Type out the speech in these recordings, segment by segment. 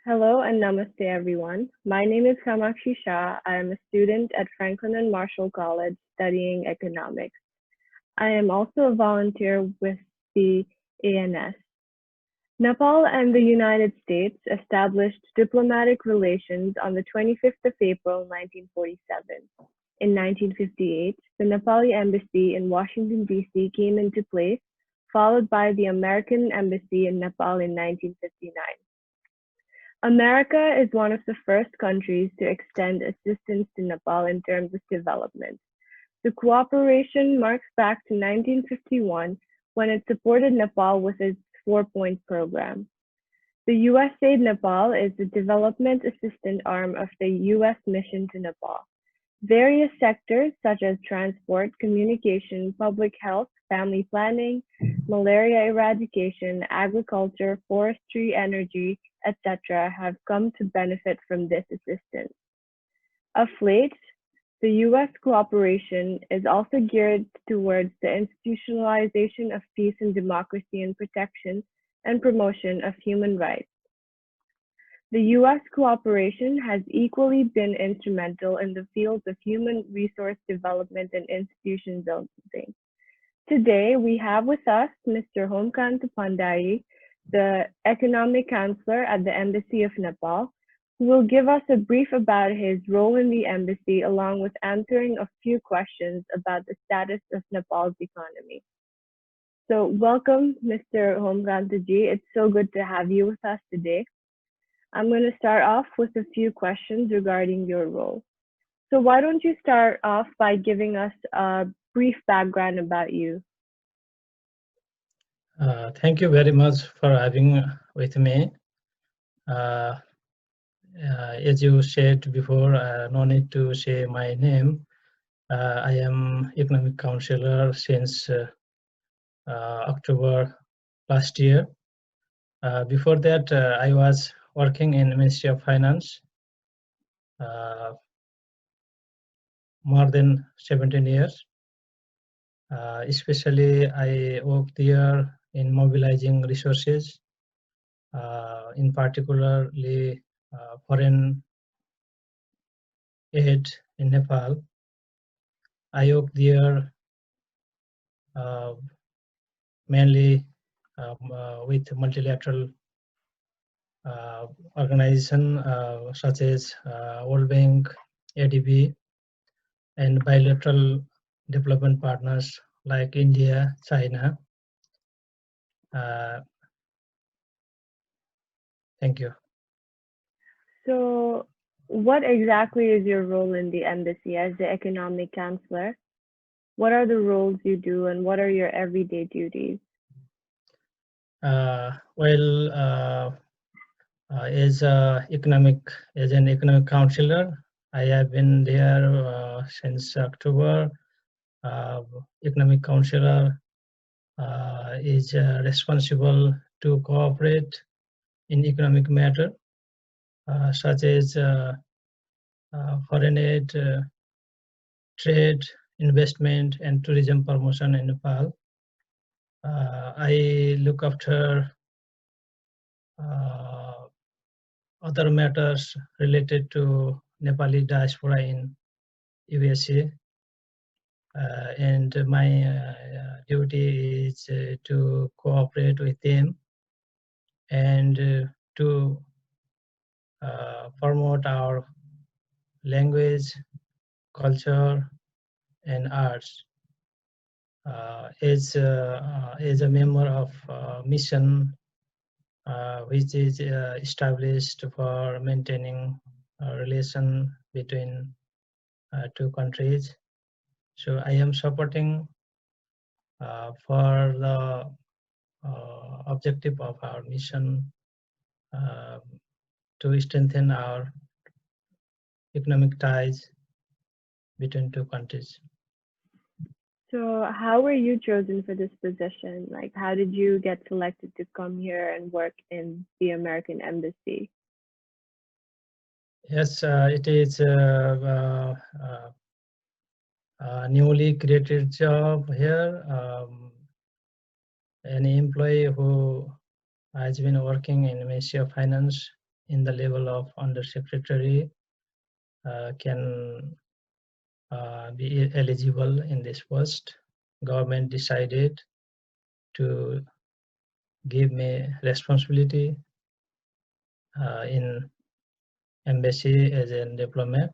Hello and namaste, everyone. My name is Kamakshi Shah. I am a student at Franklin and Marshall College studying economics. I am also a volunteer with the ANS. Nepal and the United States established diplomatic relations on the 25th of April, 1947. In 1958, the Nepali embassy in Washington, D.C. came into place, followed by the American embassy in Nepal in 1959. America is one of the first countries to extend assistance to Nepal in terms of development. The cooperation marks back to 1951 when it supported Nepal with its 4-point program. The USAID Nepal is the development assistance arm of the US mission to Nepal. Various sectors such as transport, communication, public health, family planning, malaria eradication, agriculture, forestry, energy, etc. have come to benefit from this assistance. Of late, the US cooperation is also geared towards the institutionalization of peace and democracy and protection and promotion of human rights. The US cooperation has equally been instrumental in the fields of human resource development and institution building. Today, we have with us Mr. Homkanta Bhandari, the Economic Counselor at the Embassy of Nepal, who will give us a brief about his role in the embassy, along with answering a few questions about the status of Nepal's economy. So welcome, Mr. Homkanta ji. It's so good to have you with us today. I'm going to start off with a few questions regarding your role. So why don't you start off by giving us a brief background about you? Thank you very much for having with me. As you said before, no need to say my name. I am economic counselor since October last year. Before that, I was working in Ministry of Finance more than 17 years. Especially, I worked there in mobilizing resources, in particularly foreign aid in Nepal. I worked there mainly with multilateral organization such as World Bank, ADB, and bilateral development partners like India, China. Thank you. So what exactly is your role in the embassy as the economic counselor? What are the roles you do and what are your everyday duties? As an economic counselor, I have been there since October. Economic counselor is responsible to cooperate in economic matter such as foreign aid, trade, investment, and tourism promotion in Nepal. I look after other matters related to Nepali diaspora in USA. And my duty is to cooperate with them and to promote our language, culture, and arts. As a member of mission which is established for maintaining a relation between two countries. So I am supporting for the objective of our mission to strengthen our economic ties between two countries. So how were you chosen for this position? Like, how did you get selected to come here and work in the American embassy? Yes, it is a newly created job here. Any employee who has been working in Ministry of Finance in the level of undersecretary can be eligible in this post. Government decided to give me responsibility in embassy as a diplomat.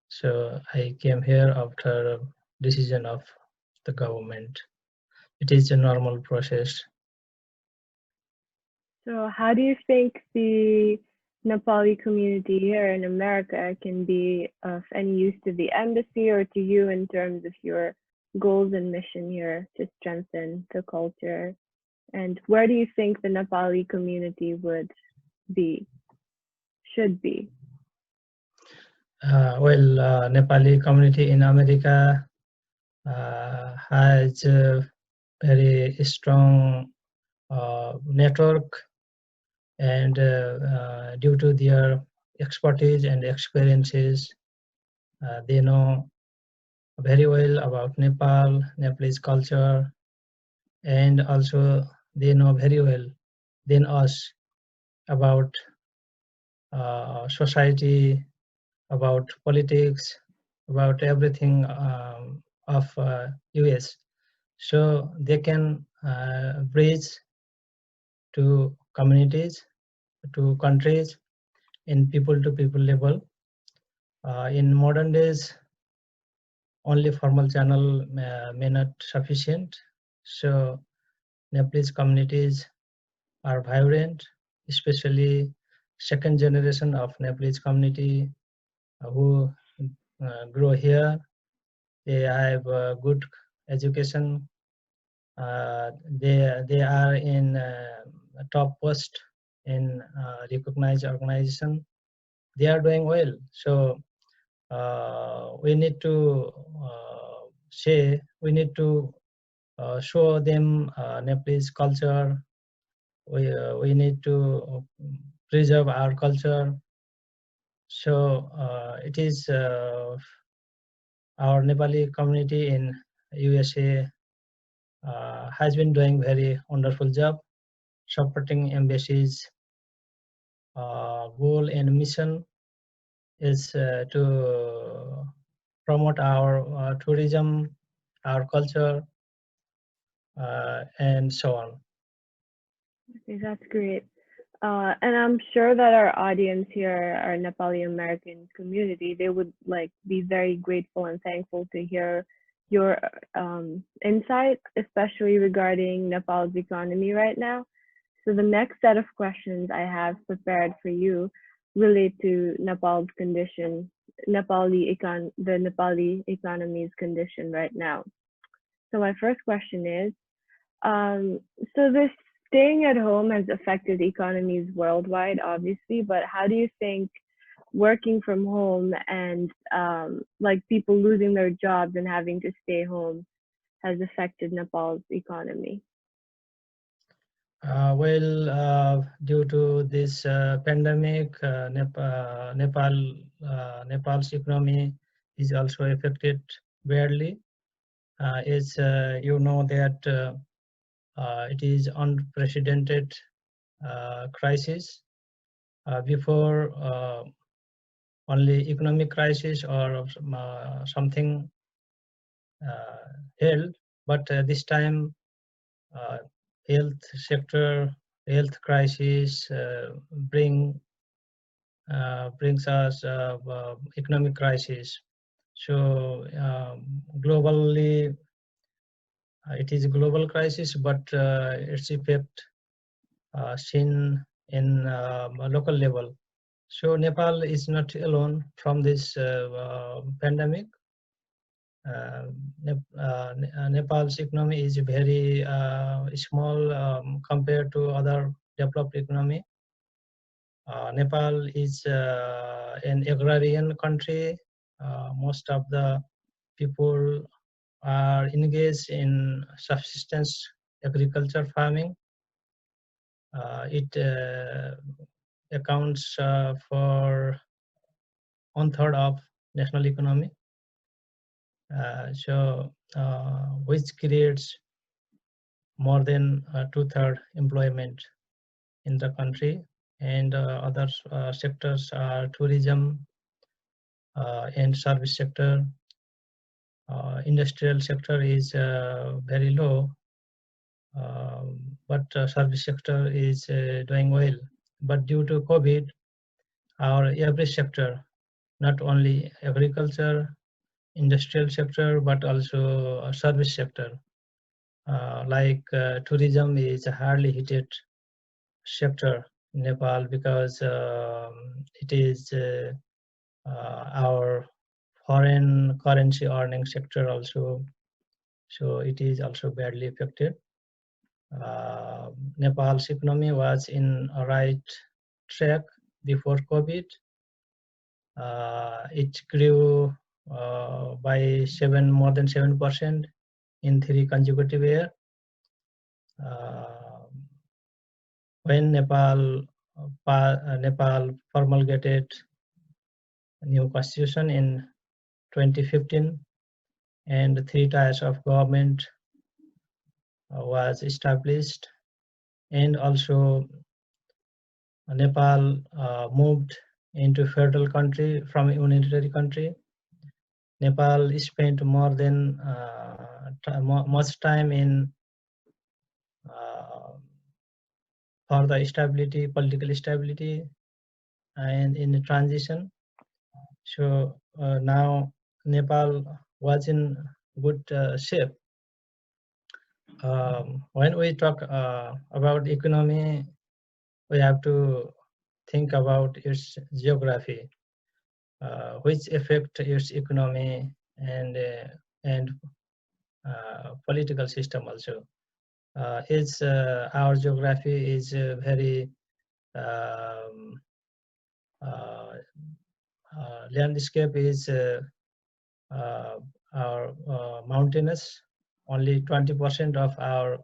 So I came here after decision of the government. It is a normal process. So how do you think the Nepali community here in America can be of any use to the embassy or to you in terms of your goals and mission here to strengthen the culture? And where do you think the Nepali community should be? Nepali community in America has a very strong network, and due to their expertise and experiences, they know very well about Nepal, Nepalese culture, and also they know very well than us about society, about politics, about everything of US. So they can bridge to communities, to countries, in people-to-people level. In modern days, only formal channel may not sufficient. So Nepalese communities are vibrant, especially second generation of Nepalese community who grow here. They have good education. They are in top post in recognized organization. They are doing well. So we need to we need to show them Nepalese culture. We need to preserve our culture. So it is our Nepali community in USA has been doing very wonderful job supporting embassies. Goal and mission is to promote our tourism, our culture, and so on. Okay, that's great. And I'm sure that our audience here, our Nepali American community, they would like be very grateful and thankful to hear your insight, especially regarding Nepal's economy right now. So the next set of questions I have prepared for you relate to Nepal's condition, the Nepali economy's condition right now. So my first question is, um, so this staying at home has affected economies worldwide, obviously, but how do you think working from home and like people losing their jobs and having to stay home has affected Nepal's economy? Due to this pandemic, Nepal's economy is also affected badly. As you know that it is unprecedented crisis. Before only economic crisis or something held, but this time uh, health sector, health crisis brings us economic crisis. So globally, it is a global crisis, but its effect seen in a local level. So Nepal is not alone from this pandemic. Nepal's economy is very small compared to other developed economy. Nepal is an agrarian country. Most of the people are engaged in subsistence agriculture farming. It accounts for 1/3 of national economy. Which creates more than 2/3 employment in the country, and other sectors are tourism and service sector. Industrial sector is very low, but service sector is doing well. But due to COVID, our every sector, not only agriculture, industrial sector, but also service sector, like tourism is a hardly hit sector in Nepal because it is our foreign currency earning sector also, so it is also badly affected. Nepal's economy was in a right track before COVID. It grew by more than 7% in 3 consecutive years. When Nepal promulgated a new constitution in 2015, and 3 tiers of government was established, and also Nepal moved into federal country from a unitary country. Nepal spent more than much time in for the stability, political stability, and in the transition. So now Nepal was in good shape. When we talk about economy, we have to think about its geography, which affect its economy and political system also. Our geography is very landscape is our mountainous. Only 20% of our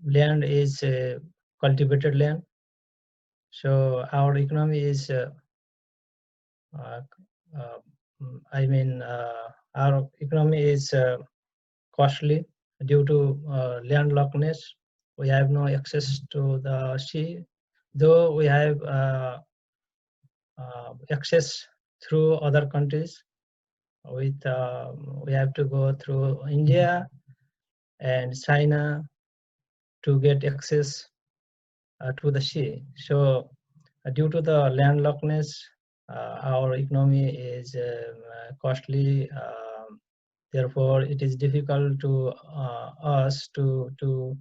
land is cultivated land. So our economy is, our economy is costly due to landlockness. We have no access to the sea, though we have access through other countries. We have to go through India and China to get access to the sea. So due to the landlockness, our economy is costly. Therefore, it is difficult to us to do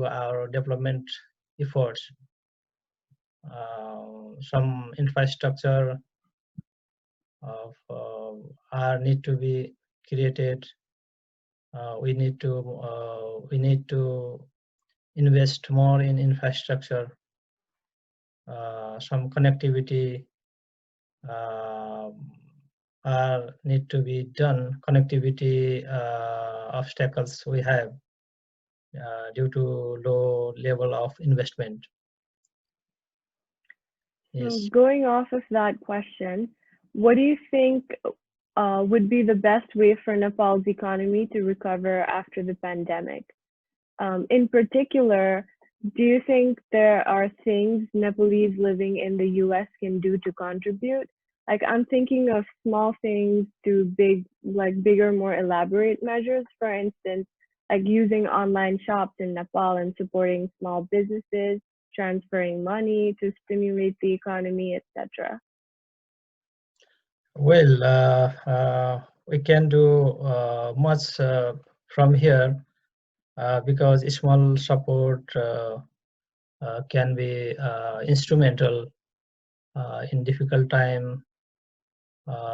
our development efforts. Some infrastructure are need to be created. We need to invest more in infrastructure. Some connectivity need to be done. Connectivity obstacles we have due to low level of investment. Yes. So going off of that question, what do you think would be the best way for Nepal's economy to recover after the pandemic? In particular, do you think there are things Nepalese living in the US can do to contribute? Like, I'm thinking of small things to bigger, more elaborate measures. For instance, like using online shops in Nepal and supporting small businesses, transferring money to stimulate the economy, etc. Well, we can do much from here because small support can be instrumental in difficult time.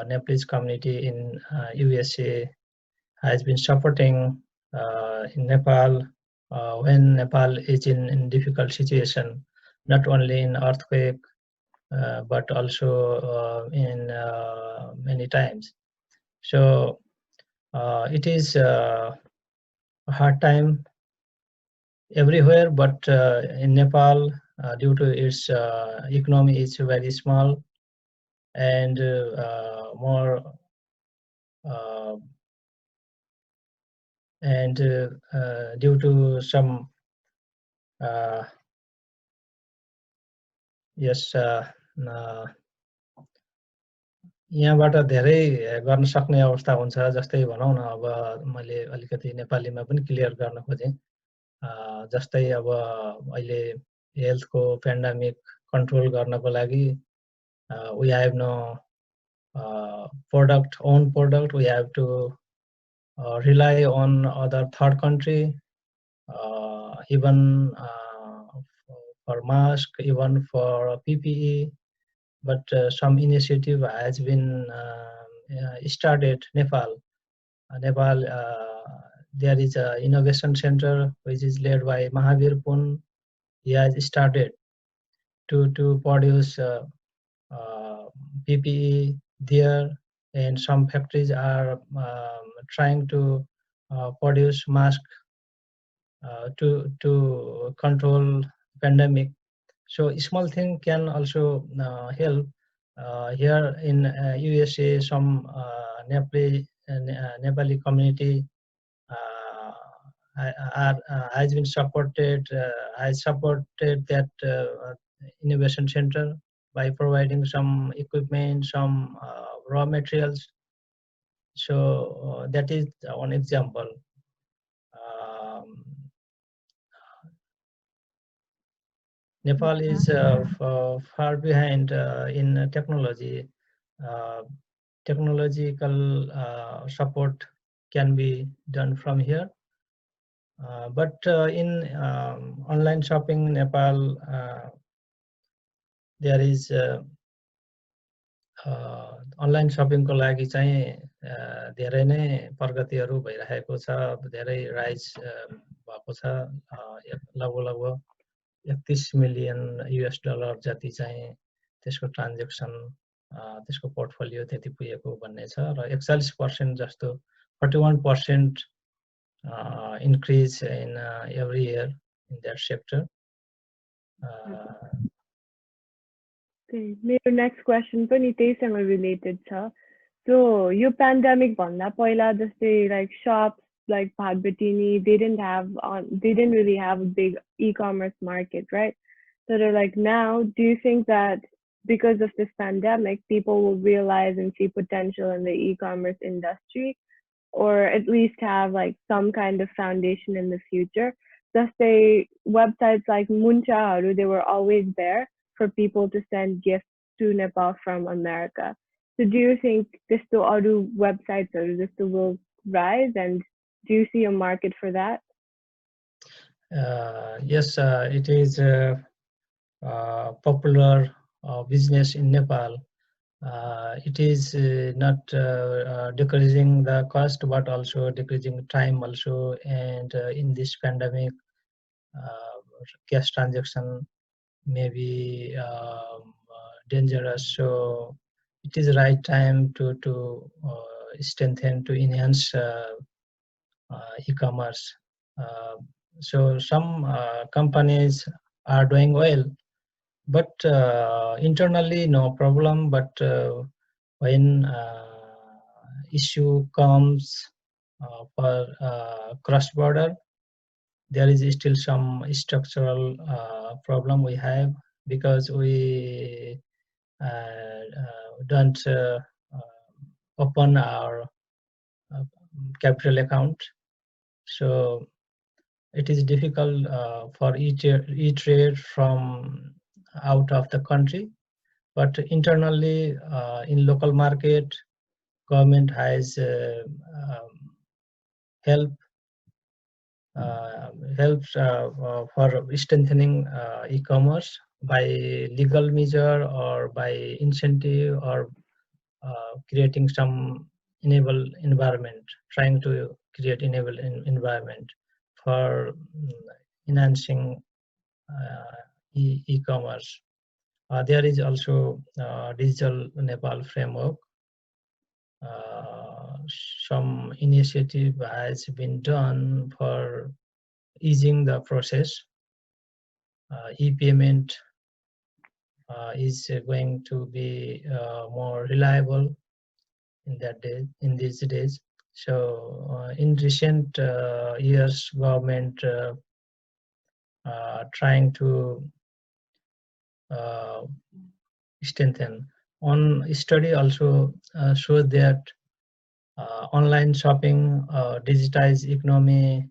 Nepalese community in USA has been supporting in Nepal when Nepal is in difficult situation, not only in earthquake but also in many times. So it is a hard time everywhere, but in Nepal, due to its economy is very small and more and due to some yes यहाँबाट धेरै गर्न सक्ने अवस्था हुन्छ। जस्तै भनौँ न, अब मैले अलिकति नेपालीमा पनि क्लियर गर्न खोजेँ। जस्तै अब अहिले हेल्थको पेन्डेमिक कन्ट्रोल गर्नको लागि we have no own product. We have to rely on other third country, even for mask, even for PPE. But some initiative has been started. Nepal, there is a innovation center which is led by Mahavir Pun. He has started to produce PPE there, and some factories are trying to produce mask to control pandemic. So small thing can also help. Here in USA, some Nepali community has been supported, has supported that innovation center by providing some equipment, some raw materials. So that is one example. Nepal is far behind in technology. Technological support can be done from here. But in online shopping, Nepal, there is online सपिङको लागि चाहिँ धेरै नै प्रगतिहरू भइरहेको छ, धेरै rise भएको छ। लगभग 31 मिलियन US डलर जति चाहिँ त्यसको ट्रान्जेक्सन, त्यसको पोर्टफोलियो त्यति पुगेको भन्ने छ, र 41% जस्तो 41% increase in every year in that sector. Okay, मेरो next question पनि त्यहीसँग related छ. So यो pandemic भन्दा पहिला जस्तै like shops like Bhandari, they didn't really have a big e-commerce market, right? So they're like, now, do you think that because of this pandemic, people will realize and see potential in the e-commerce industry, or at least have like some kind of foundation in the future? Just say websites like Muncha, they were always there for people to send gifts to Nepal from America. So do you think this to other websites or this will rise, and do you see a market for that? Yes, it is popular business in Nepal. It is not decreasing the cost, but also decreasing time also. And in this pandemic, cash transaction may be dangerous. So it is the right time to strengthen, to enhance e-commerce. So some companies are doing well, but internally no problem. But when issue comes for cross-border, there is still some structural problem we have, because we don't open our capital account. So it is difficult for e-trade from out of the country. But internally, in local market, government has helps for strengthening e-commerce by legal measure or by incentive, or creating some enable environment, trying to create enable environment for enhancing e-commerce. There is also digital Nepal framework. Some initiative has been done for easing the process. E-payment is going to be more reliable in these days. So in recent years, government trying to uh, strengthen. One study also showed that online shopping, digitized economy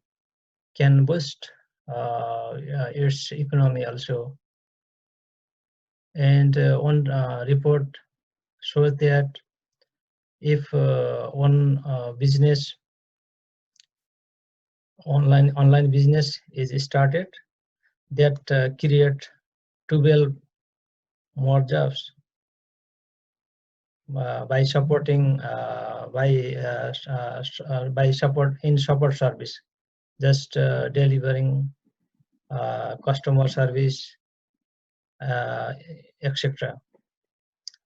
can boost its economy also. And one report shows that if one business online business is started, that create 12 more jobs by supporting by support service, just delivering customer service, etc.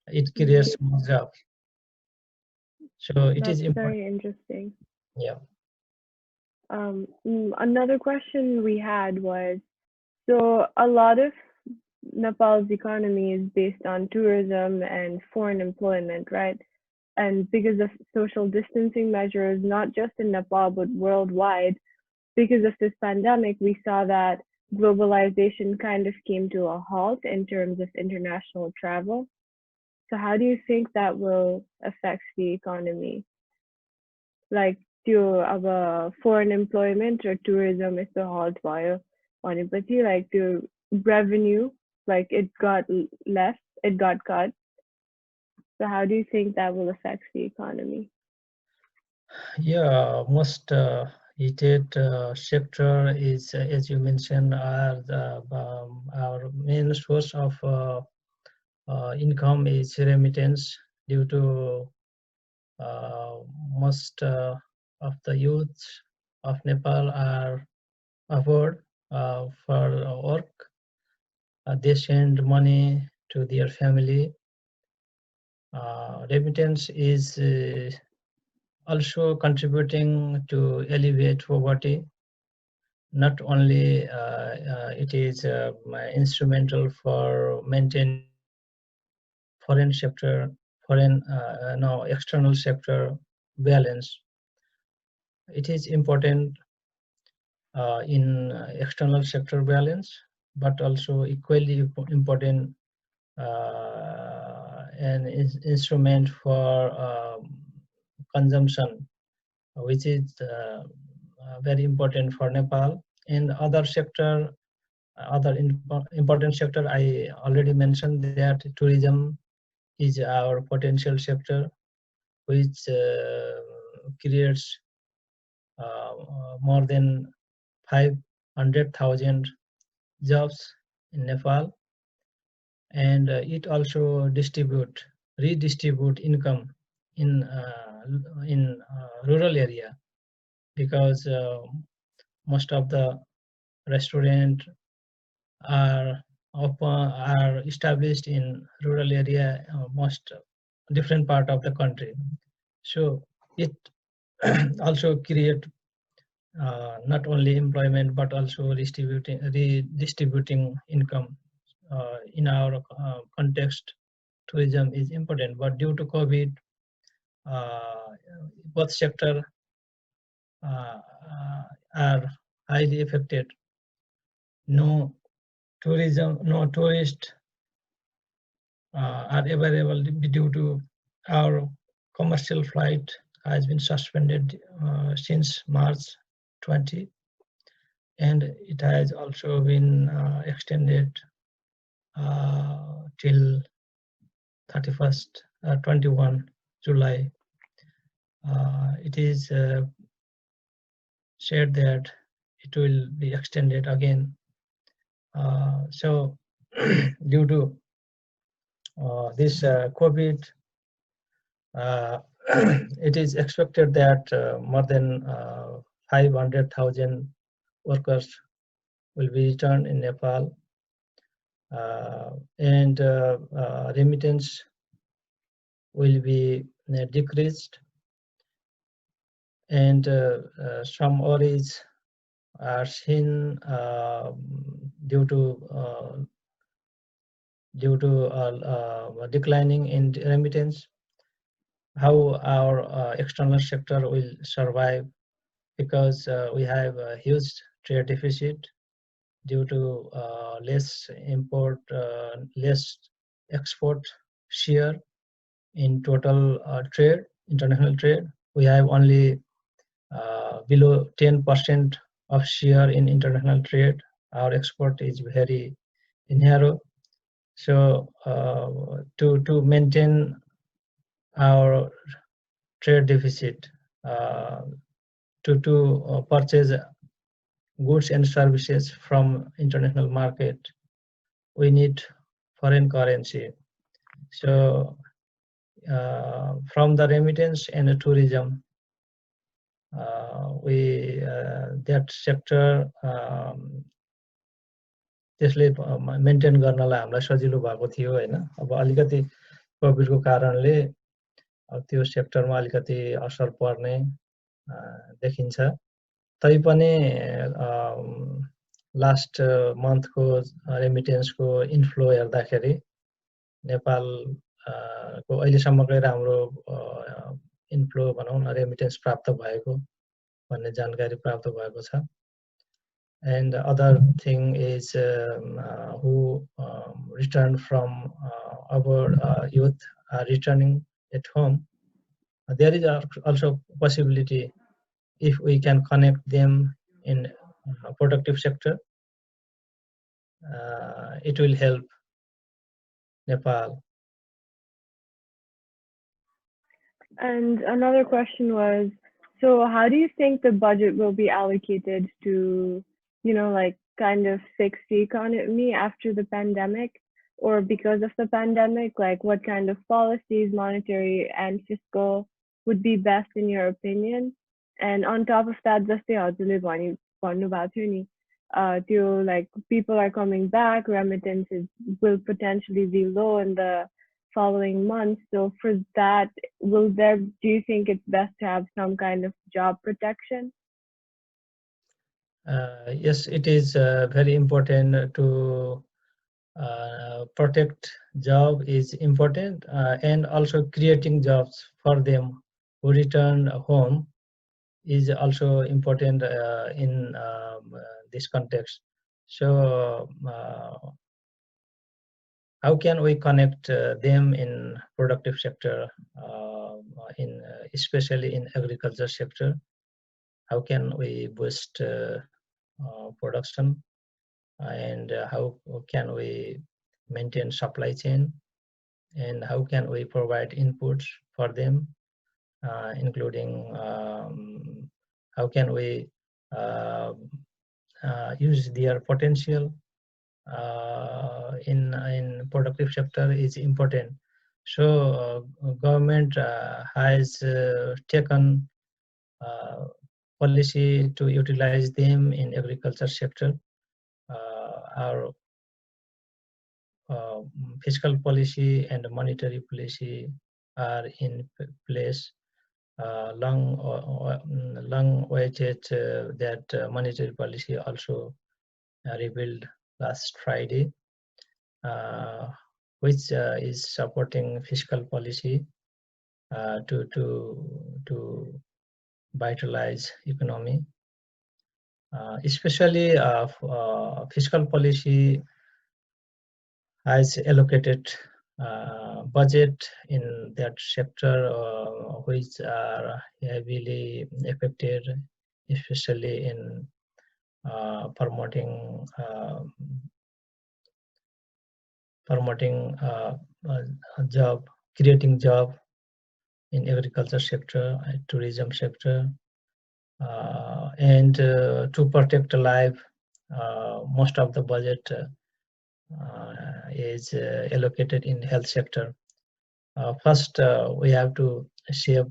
It creates more jobs. So it is That's important. very interesting. Yeah. Another question we had was, so a lot of Nepal's economy is based on tourism and foreign employment, right? And because of social distancing measures, not just in Nepal, but worldwide, because of this pandemic, we saw that globalization kind of came to a halt in terms of international travel. So how do you think that will affect the economy? Like, do foreign employment or tourism is the halt while Wanipati, like the revenue, like it got less, it got cut. So how do you think that will affect the economy? Yeah, most heated sector is, as you mentioned, are our main source of income is remittance due to uh, most of the youth of Nepal are abroad for work. They send money to their family. Remittance is also contributing to alleviate poverty. Not only it is instrumental for maintaining foreign sector, foreign no external sector balance. It is important in external sector balance, but also equally important an instrument for consumption, which is very important for Nepal. In other sector, other important sector, I already mentioned that tourism is our potential sector, which creates more than 500,000 jobs in Nepal, and it also redistribute income in rural area, because most of the restaurant are are established in rural area, most different part of the country. So it also create not only employment but also redistributing income. In our context, tourism is important, but due to COVID, uh, both sector uh, are highly affected. No no tourist are available due to our commercial flight has been suspended since March 20, and it has also been extended till 31st 21 July. It is said that it will be extended again. So due to this COVID, uh, it is expected that more than 500,000 workers will be returned in Nepal, and remittance will be decreased, and some worries are seen due to declining in remittance. How our external sector will survive, because we have a huge trade deficit, due to less import, less export share in total trade, international trade. We have only below 10% of share in international trade. Our export is very narrow. So to maintain our trade deficit, to purchase goods and services from international market, we need foreign currency. So from the remittance and the tourism, that sector त्यसले maintain गर्नलाई हामीलाई सजिलो भएको थियो हैन। अब अलिकति कोभिडको कारणले त्यो सेक्टरमा अलिकति असर पर्ने देखिन्छ। तैपनि लास्ट मन्थको रेमिटेन्सको इन्फ्लो हेर्दाखेरि नेपाल को अहिलेसम्मकै राम्रो इन्फ्लो भनौँ न रेमिटेन्स प्राप्त भएको भन्ने जानकारी प्राप्त भएको छ। And the other thing is who returned from our youth are returning at home. There is also possibility if we can connect them in productive sector, it will help Nepal. And another question was, so how do you think the budget will be allocated to, you know, like kind of fix the economy after the pandemic, or because of the pandemic, like what kind of policies, monetary and fiscal, would be best in your opinion? And on top of that, जस्तै हजुरले भन्नुभएको थियो नि, त्यो like people are coming back, remittances will potentially be low in the following months. So for that, do you think it's best to have some kind of job protection? Yes, it is very important to protect job is important, and also creating jobs for them who return home is also important in this context. So how can we connect them in productive sector, especially in agriculture sector? How can we boost production, and how can we maintain supply chain, and how can we provide inputs for them, including how can we use their potential in productive sector is important. So government has taken policy to utilize them in agriculture sector. Our fiscal policy and monetary policy are in place. Long awaited that monetary policy also revealed last Friday, which is supporting fiscal policy to vitalize economy, especially fiscal policy has allocated budget in that sector which are heavily affected, especially in promoting job, creating job in agriculture sector, tourism sector, and to protect life. Most of the budget is allocated in health sector. First, we have to save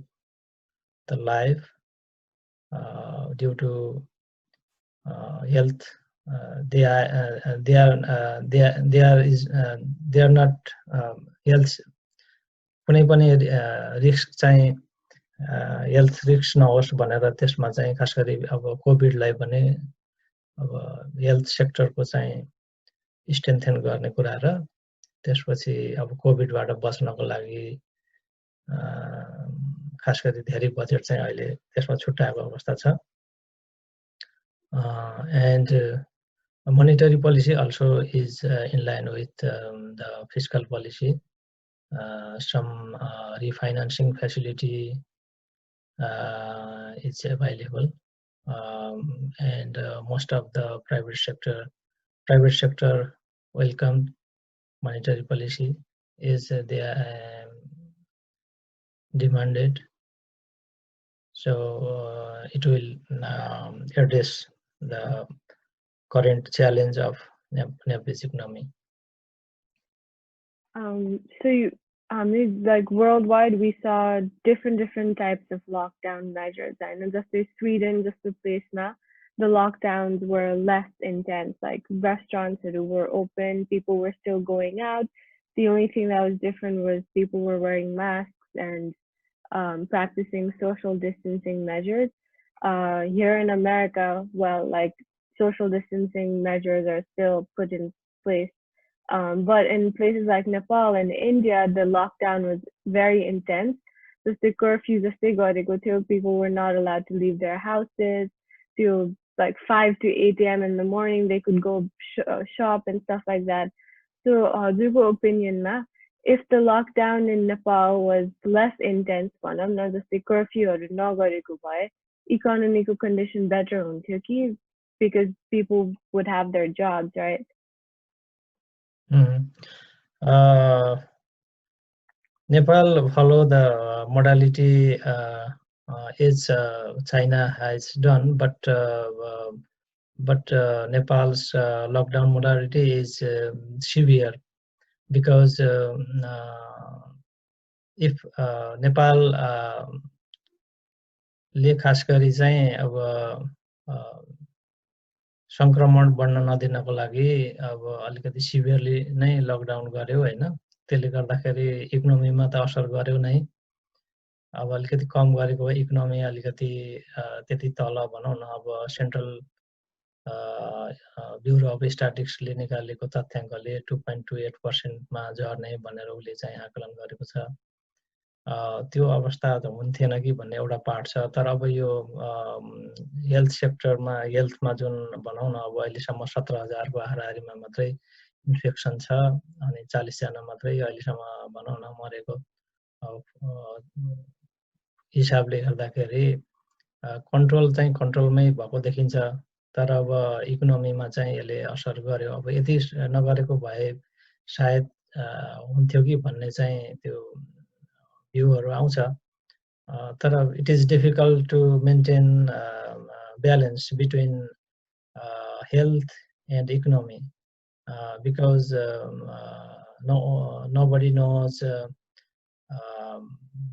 the life due to health. They are not health. कुनै पनि risk चाहिँ health risk नहोस् भनेर त्यसमा चाहिँ खास गरी अब कोभिडलाई पनि अब हेल्थ सेक्टरको चाहिँ स्ट्रेन्थेन गर्ने कुरा र त्यसपछि अब कोभिडबाट बच्नको लागि खास गरी धेरै बजेट चाहिँ अहिले त्यसमा छुट्याएको अवस्था छ। And Monetary policy also is in line with the fiscal policy. Some refinancing facility is available, and most of the private sector welcome monetary policy is they are demanded. So it will address the current challenge of Nepal's economy. So like worldwide, we saw different types of lockdown measures. I know just in Sweden, just the place now, the lockdowns were less intense. Like restaurants that were open, people were still going out. The only thing that was different was people were wearing masks and practicing social distancing measures. Here in America, well, like social distancing measures are still put in place. But in places like Nepal and India, the lockdown was very intense. The curfew जस्तै गरेको थियो, people were not allowed to leave their houses till like 5 to 8 a.m. in the morning. They could go shop and stuff like that. So, हजुरको ओपिनियनमा if the lockdown in Nepal was less intense, भनौँ न जस्तै कर्फ्यूहरू नगरेको भए इकोनोमीको condition better हुन्थ्यो कि because people would have their jobs, right? Nepal follow the modality as China has done, but Nepal's lockdown modality is severe because if Nepal ले खास गरी चाहिँ अब संक्रमण बढ्न नदिनको लागि अब अलिकति सिभियरली नै लकडाउन गर्यो हैन। त्यसले गर्दाखेरि इकोनोमीमा त असर गर्यो नै। अब अलिकति कम गरेको भए इकोनोमी अलिकति त्यति तल भनौँ न। अब सेन्ट्रल ब्युरो अफ स्ट्याटिस्टिक्सले निकालेको तथ्याङ्कले 2.28% मा झर्ने भनेर उसले चाहिँ आकलन गरेको छ। त्यो अवस्था त हुन्थेन कि भन्ने एउटा पार्ट छ। तर अब यो हेल्थ सेक्टरमा हेल्थमा जुन भनौँ न अब अहिलेसम्म 17,000 को हाराहारीमा मात्रै इन्फेक्सन छ अनि 40 जना मात्रै अहिलेसम्म भनौँ न मरेको हिसाबले हेर्दाखेरि कन्ट्रोल चाहिँ कन्ट्रोलमै भएको देखिन्छ। तर अब इकोनोमीमा चाहिँ यसले असर गर्यो। अब यदि नगरेको भए सायद हुन्थ्यो कि भन्ने चाहिँ त्यो भ्यूहरू आउँछ। तर it is difficult to maintain balance between health and economy because nobody knows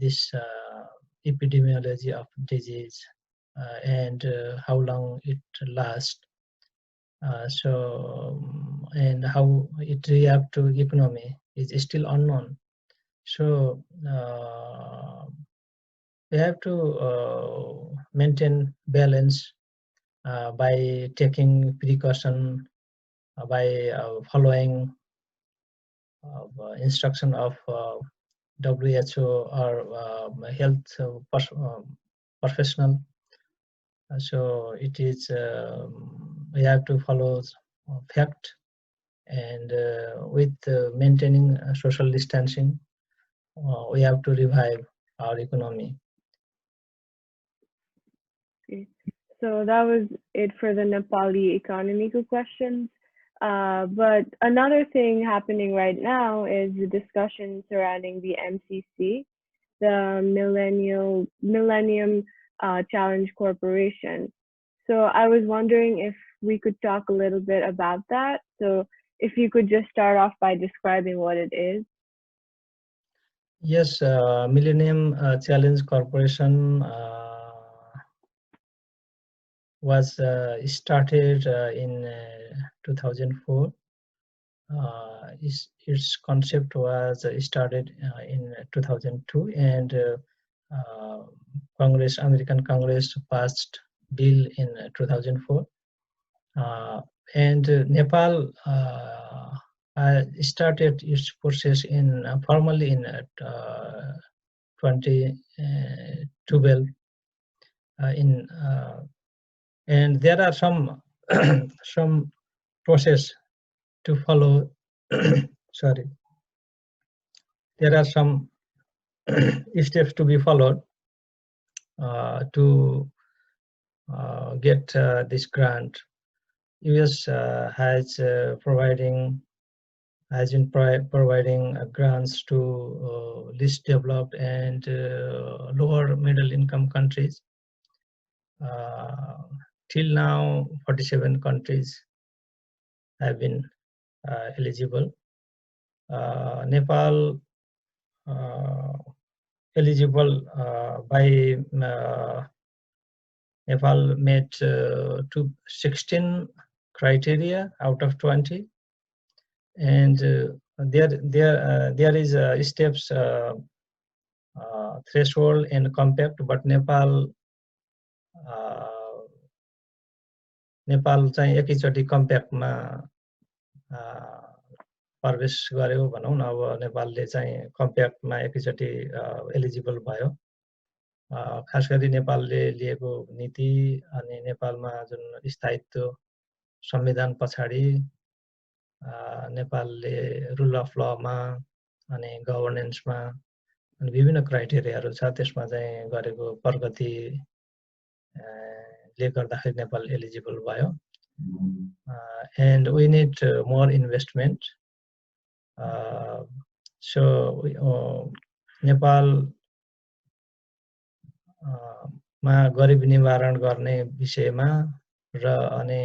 this epidemiology of disease and how long it lasts. So and how it react to economy is still unknown. So we have to maintain balance by taking precaution, by following instruction of WHO or health professional. So it is we have to follow fact and with maintaining social distancing, we have to revive our economy. Okay. So that was it for the Nepali economic questions. But another thing happening right now is the discussion surrounding the MCC, the Millennium Challenge Corporation. So I was wondering if we could talk a little bit about that. So if you could just start off by describing what it is. Yes, Millennium Challenge Corporation was started in 2004. Its concept was started in 2002, and American Congress passed bill in 2004, and Nepal started its process in formally in 2012 in and there are some some process to follow. Sorry, there are some steps to be followed to get this grant. US has been providing grants to least developed and lower middle income countries. Till now, 47 countries have been eligible. Nepal eligible by Nepal met 16 criteria out of 20, and there is steps threshold and compact, but Nepal चाहिँ एकैचोटि कम्प्याक्टमा प्रवेश गर्यो भनौँ न। अब नेपालले चाहिँ कम्प्याक्टमा एकैचोटि एलिजिबल भयो। खास गरी नेपालले लिएको नीति अनि नेपालमा जुन स्थायित्व संविधान पछाडि नेपालले रुल अफ लमा अनि गभर्नेन्समा अनि विभिन्न क्राइटेरियाहरू छ, त्यसमा चाहिँ गरेको प्रगति ले गर्दाखेरि नेपाल एलिजिबल भयो। And we need more investment. So Nepal मा गरिबी निवारण गर्ने विषयमा र अनि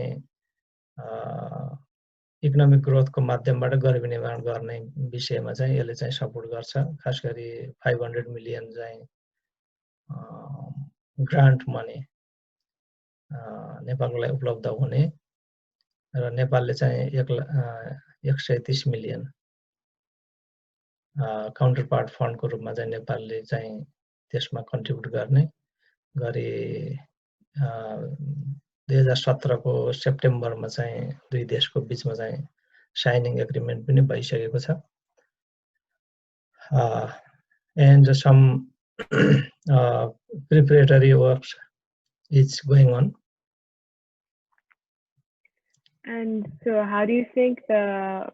इकोनोमिक ग्रोथको माध्यमबाट गरिबी निवारण गर्ने विषयमा चाहिँ यसले चाहिँ सपोर्ट गर्छ। खास गरी 500 मिलियन चाहिँ ग्रान्ट मनी नेपाललाई उपलब्ध हुने र नेपालले चाहिँ 130 मिलियन काउन्टर पार्ट फन्डको रूपमा चाहिँ नेपालले चाहिँ त्यसमा कन्ट्रिब्युट गर्ने गरी 2017 को सेप्टेम्बरमा चाहिँ दुई देशको बीचमा चाहिँ साइनिङ एग्रिमेन्ट पनि भइसकेको छ। And some preparatory works is going on. And so how do you think the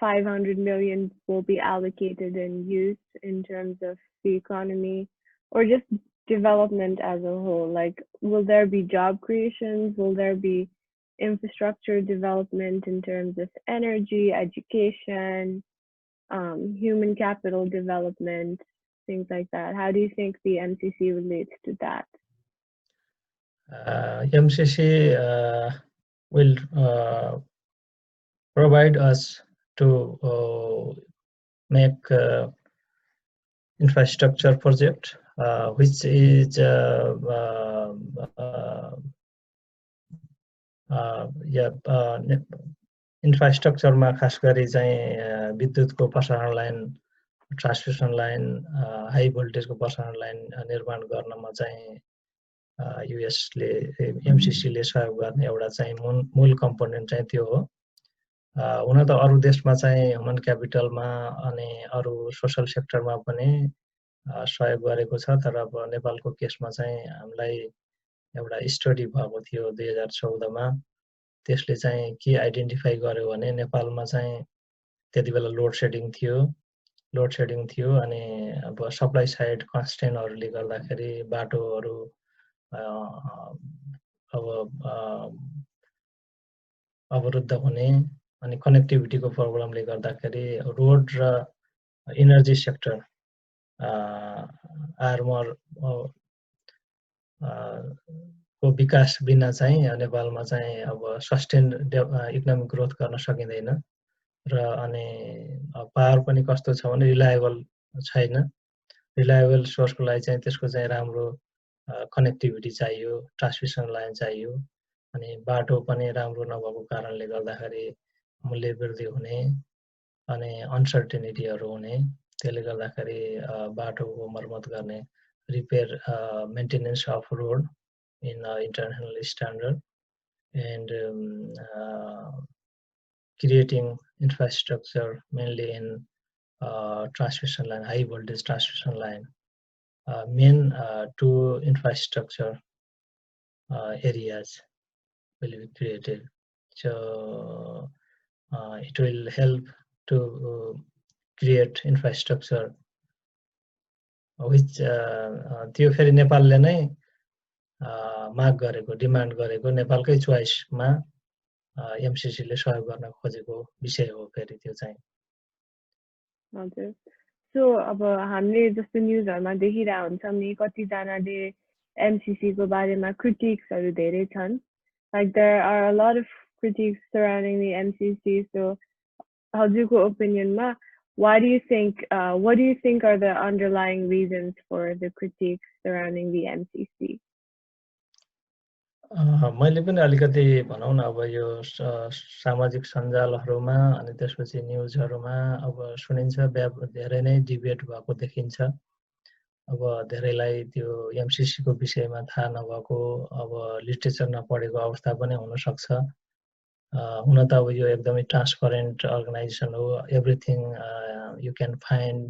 500 million will be allocated and used in terms of the economy or just development as a whole? Like, will there be job creations? Will there be infrastructure development in terms of energy, education, human capital development, things like that? How do you think the MCC relates to that? MCC will provide us to make infrastructure project, which is इन्फ्रास्ट्रक्चरमा खास गरी चाहिँ विद्युतको प्रसारण line, transmission line, high भोल्टेजको प्रसारण line निर्माण गर्नमा चाहिँ युएसले एमसीसीले सहयोग गर्ने एउटा चाहिँ मूल कम्पोनेन्ट चाहिँ त्यो हो। हुन त अरु देशमा चाहिँ ह्युमन क्यापिटलमा अनि अरु सोशल सेक्टरमा पनि सहयोग गरेको छ, तर अब नेपालको केसमा चाहिँ हामीलाई एउटा स्टडी भएको थियो 2014 मा। त्यसले चाहिँ के आइडेन्टिफाई गर्यो भने नेपालमा चाहिँ त्यतिबेला लोड सेडिङ थियो अनि अब सप्लाई साइड कन्स्ट्रेन्टहरुले गर्दाखेरि बाटोहरु अब अवरुद्ध हुने अनि कनेक्टिभिटीको प्रब्लमले गर्दाखेरि रोड र एनर्जी सेक्टर आर्मर को विकास बिना चाहिँ नेपालमा चाहिँ अब सस्टेन इकोनोमिक ग्रोथ गर्न सकिँदैन र अनि पावर पनि कस्तो छ भने रिलायबल छैन। रिलायबल सोर्सको लागि चाहिँ त्यसको चाहिँ राम्रो कनेक्टिभिटी चाहियो, ट्रान्समिसन लाइन चाहियो अनि बाटो पनि राम्रो नभएको कारणले गर्दाखेरि मूल्य वृद्धि हुने अनि अनसर्टेनिटीहरु हुने, त्यसले गर्दाखेरि बाटोको मर्मत गर्ने, repair maintenance off road in international standard and creating infrastructure mainly in transmission line, high voltage transmission line, main two infrastructure areas will be created. So it will help to create infrastructure which त्यो फेरि नेपालले नै माग गरेको demand गरेको नेपालकै चोइसमा एमसीसीले सहयोग गर्न खोजेको विषय हो फेरि त्यो चाहिँ हजुर सो अब हामीले जस्तो न्युजहरुमा देखिरहेको हुन्छौँ नि कतिजनाले एमसीसी को बारेमा क्रिटिक्सहरु धेरै छन् like there are a lot of critiques surrounding the MCC so हजुरको ओपिनियनमा what do you think are the underlying reasons for the critiques surrounding the MCC मैले पनि अलिकति भनौँ न अब यो सामाजिक सञ्जालहरुमा अनि त्यसपछि न्युजहरुमा अब सुनिन्छ धेरै नै डिबेट भएको देखिन्छ अब धेरैलाई त्यो एमसीसी को विषयमा थाहा नभएको अब लिटरेचर नपढेको अवस्था पनि हुन सक्छ हुन त अब यो एकदमै ट्रान्सपरेन्ट अर्गनाइजेसन हो everything you can find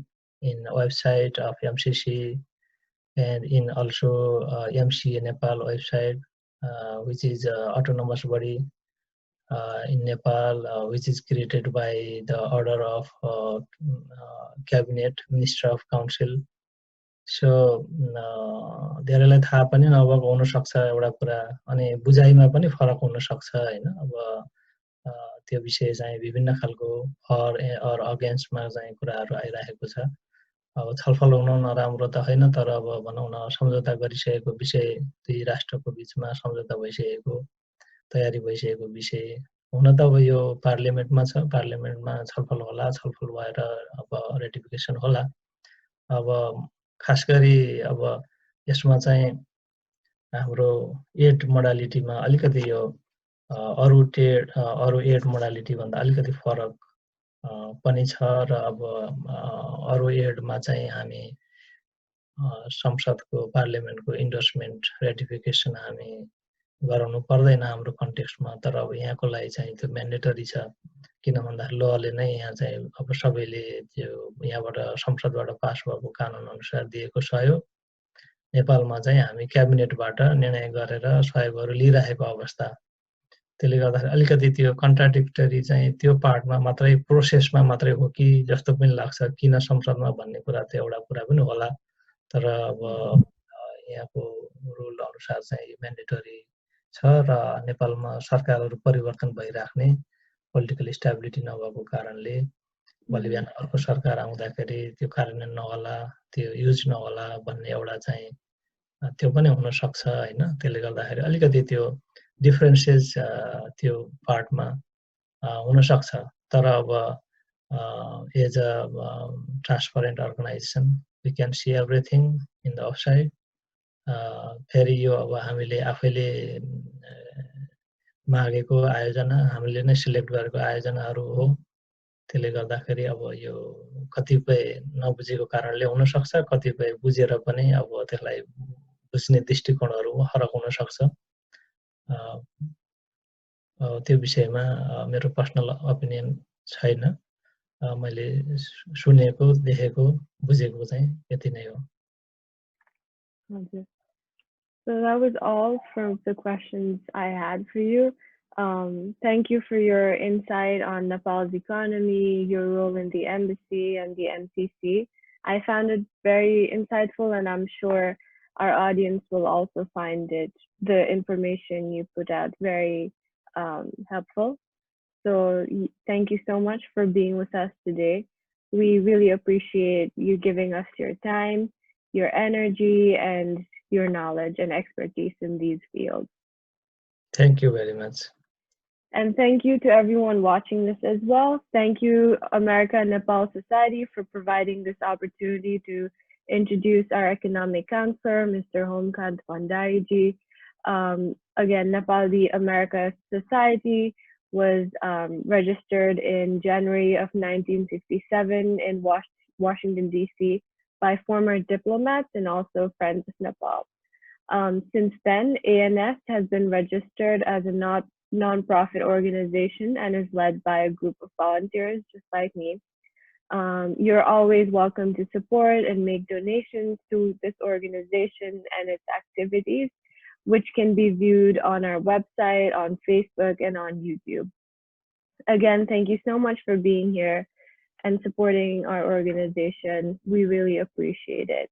in website of MCC and in also MCA Nepal website which is autonomous body in Nepal which is created by the order of cabinet minister of council so धेरैलाई थाहा पनि नभएको हुन सक्छ एउटा कुरा अनि बुझाइमा पनि फरक हुन सक्छ हैन अब त्यो विषय चाहिँ विभिन्न खालको फर अर अगेन्स्टमा चाहिँ कुराहरु आइराखेको छ अब छलफल हुन नराम्रो त हैन तर अब भनौं न सम्झौता गरिसकेको विषय दुई राष्ट्रको बीचमा सम्झौता भइसकेको तयारी भइसकेको विषय हुन त अब यो पार्लियामेन्टमा छ पार्लियामेन्टमा छलफल होला छलफल भएर अब रेटिफिकेसन होला अब खास गरी अब यसमा चाहिँ हाम्रो एड मोडालिटीमा अलिकति यो अरु एड मोडालिटी भन्दा अलिकति फरक पनि छ र अब अरु एडमा चाहिँ हामी संसदको पार्लियामेन्टको इन्डोर्समेन्ट रेटिफिकेसन हामी गराउनु पर्दैन हाम्रो कन्टेक्स्टमा तर अब यहाँको लागि चाहिँ त्यो म्यान्डेटरी छ किन भन्दा लले नै यहाँ चाहिँ अब सबैले त्यो यहाँबाट संसदबाट पास भएको कानुन अनुसार दिएको सहयोग नेपालमा चाहिँ हामी क्याबिनेटबाट निर्णय गरेर सहयोगहरु लिइरहेको अवस्था त्यसले गर्दा अलिकति त्यो कन्ट्राडिक्टरी चाहिँ त्यो पार्टमा मात्रै प्रोसेसमा मात्रै हो कि जस्तो पनि लाग्छ किन संसदमा भन्ने कुरा त एउटा कुरा पनि होला तर अब यहाँको रुल अनुसार चाहिँ म्यान्डेटरी छ र नेपालमा सरकारहरु परिवर्तन भइराख्ने पोलिटिकल स्टेबिलिटी नभएको कारणले भोलि बिहान अर्को सरकार आउँदाखेरि त्यो कार्यान्वयन नहोला त्यो युज नहोला भन्ने एउटा चाहिँ त्यो पनि हुन सक्छ हैन त्यसले गर्दाखेरि अलिकति त्यो डिफरेन्सेस त्यो पार्टमा हुन सक्छ तर अब as a transparent organisation we can see everything in the outside फेरि यो अब हामीले आफैले मागेको आयोजना हामीले नै सिलेक्ट गरेको आयोजनाहरु हो त्यसले गर्दाखेरि अब यो कतिपय नबुझेको कारणले हुन सक्छ कतिपय बुझेर पनि अब त्यसलाई बुझ्ने दृष्टिकोणहरु फरक हुन सक्छ त्यो विषयमा मेरो पर्सनल ओपिनियन छैन मैले सुनेको देखेको बुझेको चाहिँ यति नै हो हजुर So that was all from the questions I had for you. Thank you for your insight on Nepal's economy, your role in the embassy and the MCC. I found it very insightful, and I'm sure our audience will also find the information you put out very helpful. So thank you so much for being with us today. We really appreciate you giving us your time, your energy, and your knowledge and expertise in these fields. Thank you very much. And thank you to everyone watching this as well. Thank you, America and Nepal Society, for providing this opportunity to introduce our economic counselor, Mr. Homkanta Bhandari ji. Again, Nepal America Society was registered in January of 1967 in Washington, D.C. by former diplomats and also friends of Nepal. Since then, ANS has been registered as a non-profit organization and is led by a group of volunteers just like me. You're always welcome to support and make donations to this organization and its activities. which can be viewed on our website, on Facebook, and on YouTube. Again, thank you so much for being here and supporting our organization. We really appreciate it.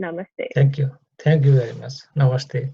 Namaste. Thank you. Thank you very much. Namaste.